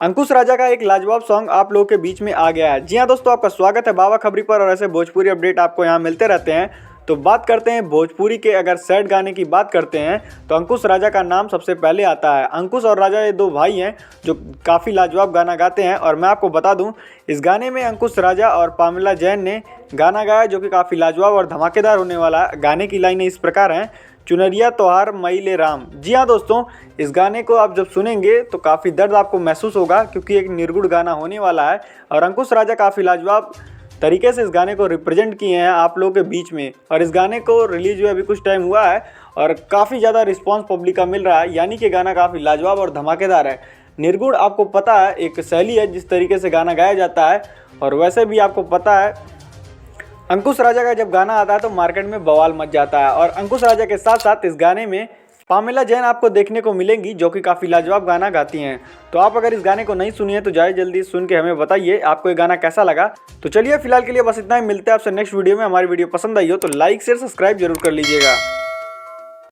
अंकुश राजा का एक लाजवाब सॉन्ग आप लोगों के बीच में आ गया है। जी हाँ दोस्तों, आपका स्वागत है बाबा खबरी पर और ऐसे भोजपुरी अपडेट आपको यहाँ मिलते रहते हैं। तो बात करते हैं भोजपुरी के, अगर सैड गाने की बात करते हैं तो अंकुश राजा का नाम सबसे पहले आता है। अंकुश और राजा ये दो भाई हैं जो काफ़ी लाजवाब गाना गाते हैं। और मैं आपको बता दूं, इस गाने में अंकुश राजा और पामेला जैन ने गाना गाया जो कि काफ़ी लाजवाब और धमाकेदार होने वाला है। गाने की लाइनें इस प्रकार हैं, चुनरिया त्योहार मईले राम। जी हाँ दोस्तों, इस गाने को आप जब सुनेंगे तो काफ़ी दर्द आपको महसूस होगा क्योंकि एक निर्गुण गाना होने वाला है। और अंकुश राजा काफ़ी लाजवाब तरीके से इस गाने को रिप्रेजेंट किए हैं आप लोगों के बीच में। और इस गाने को रिलीज हुए अभी कुछ टाइम हुआ है और काफ़ी ज़्यादा रिस्पांस पब्लिक का मिल रहा है, यानी कि गाना काफ़ी लाजवाब और धमाकेदार है। निर्गुण आपको पता है एक शैली है जिस तरीके से गाना गाया जाता है। और वैसे भी आपको पता है अंकुश राजा का जब गाना आता है तो मार्केट में बवाल मच जाता है। और अंकुश राजा के साथ साथ इस गाने में पामेला जैन आपको देखने को मिलेंगी जो कि काफ़ी लाजवाब गाना गाती हैं। तो आप अगर इस गाने को नहीं सुनी है तो जाए जल्दी सुन के हमें बताइए आपको ये गाना कैसा लगा। तो चलिए फिलहाल के लिए बस इतना ही, मिलते हैं आपसे नेक्स्ट वीडियो में। हमारी वीडियो पसंद आई हो तो लाइक शेयर सब्सक्राइब जरूर कर लीजिएगा।